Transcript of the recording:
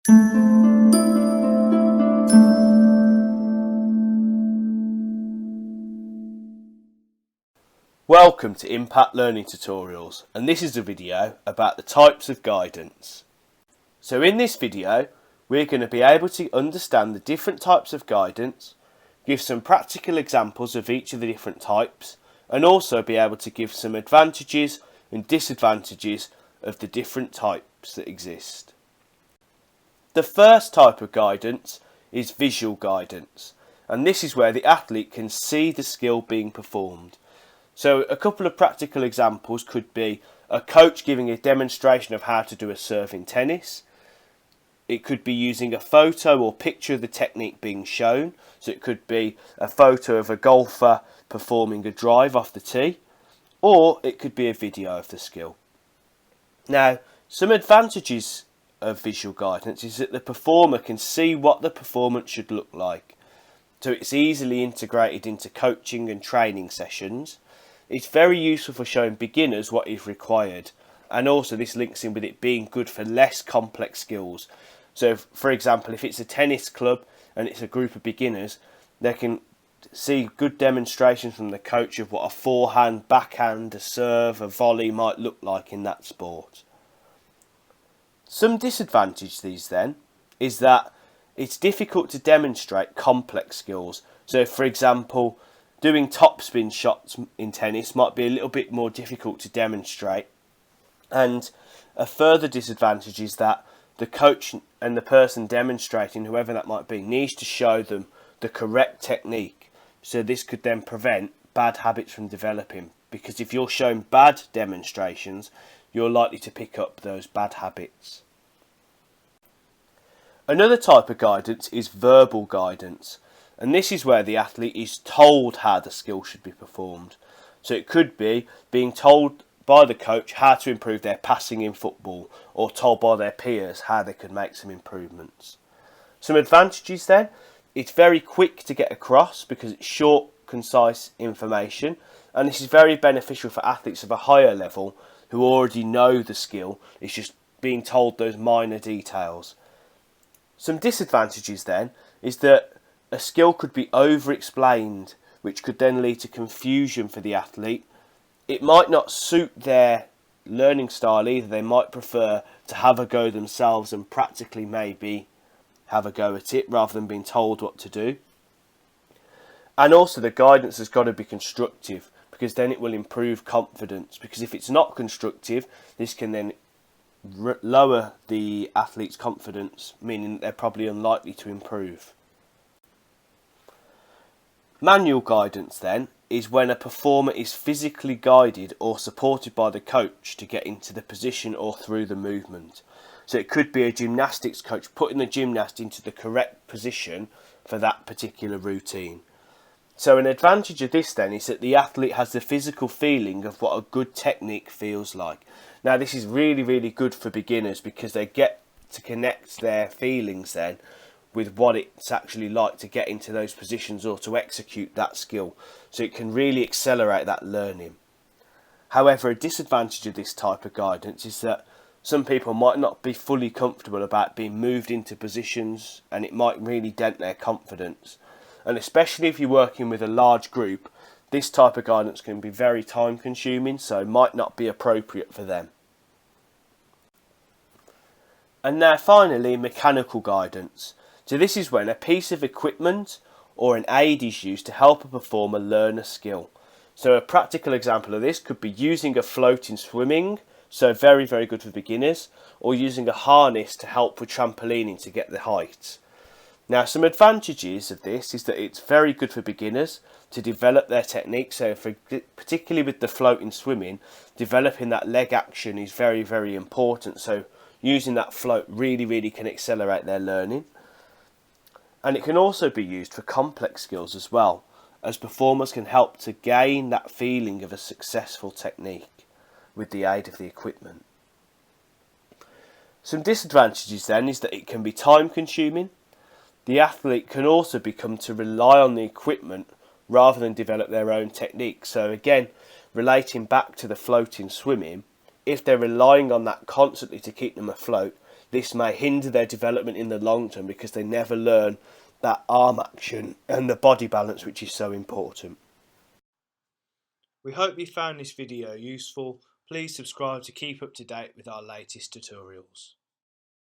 Welcome to Impact Learning Tutorials, and this is a video about the types of guidance. So in this video we're going to be able to understand the different types of guidance, give some practical examples of each of the different types, and also be able to give some advantages and disadvantages of the different types that exist. The first type of guidance is visual guidance, and this is where the athlete can see the skill being performed. So a couple of practical examples could be a coach giving a demonstration of how to do a serve in tennis. It could be using a photo or picture of the technique being shown. So it could be a photo of a golfer performing a drive off the tee, or it could be a video of the skill. Now, some advantages of visual guidance is that the performer can see what the performance should look like. So it's easily integrated into coaching and training sessions. It's very useful for showing beginners what is required, and also this links in with it being good for less complex skills. So for example, if it's a tennis club and it's a group of beginners, they can see good demonstrations from the coach of what a forehand, backhand, a serve, a volley might look like in that sport. Some disadvantage these then is that it's difficult to demonstrate complex skills. So for example, doing topspin shots in tennis might be a little bit more difficult to demonstrate, and a further disadvantage is that the coach and the person demonstrating, whoever that might be, needs to show them the correct technique. So this could then prevent bad habits from developing, because if you're shown bad demonstrations, you're likely to pick up those bad habits. Another type of guidance is verbal guidance. And this is where the athlete is told how the skill should be performed. So it could be being told by the coach how to improve their passing in football, or told by their peers how they could make some improvements. Some advantages then: it's very quick to get across because it's short, concise information, and this is very beneficial for athletes of a higher level who already know the skill. It's just being told those minor details. Some disadvantages then is that a skill could be over-explained, which could then lead to confusion for the athlete. It might not suit their learning style either. They might prefer to have a go themselves and practically maybe have a go at it rather than being told what to do. And also the guidance has got to be constructive, because then it will improve confidence. Because if it's not constructive, this can then lower the athlete's confidence, meaning that they're probably unlikely to improve. Manual guidance then is when a performer is physically guided or supported by the coach to get into the position or through the movement. So it could be a gymnastics coach putting the gymnast into the correct position for that particular routine. So an advantage of this then is that the athlete has the physical feeling of what a good technique feels like. Now this is really good for beginners, because they get to connect their feelings then with what it's actually like to get into those positions or to execute that skill. So it can really accelerate that learning. However, a disadvantage of this type of guidance is that some people might not be fully comfortable about being moved into positions, and it might really dent their confidence. And especially if you're working with a large group, this type of guidance can be very time consuming, so might not be appropriate for them. And now finally, mechanical guidance. So this is when a piece of equipment or an aid is used to help a performer learn a skill. So a practical example of this could be using a float in swimming, so very good for beginners, or using a harness to help with trampolining to get the height. Now some advantages of this is that it's very good for beginners to develop their technique. So particularly with the float in swimming, developing that leg action is very important. So using that float really can accelerate their learning. And it can also be used for complex skills as well, as performers can help to gain that feeling of a successful technique with the aid of the equipment. Some disadvantages then is that it can be time consuming. The athlete can also become to rely on the equipment rather than develop their own technique. So again, relating back to the float in swimming, if they're relying on that constantly to keep them afloat, this may hinder their development in the long term because they never learn that arm action and the body balance, which is so important. We hope you found this video useful. Please subscribe to keep up to date with our latest tutorials.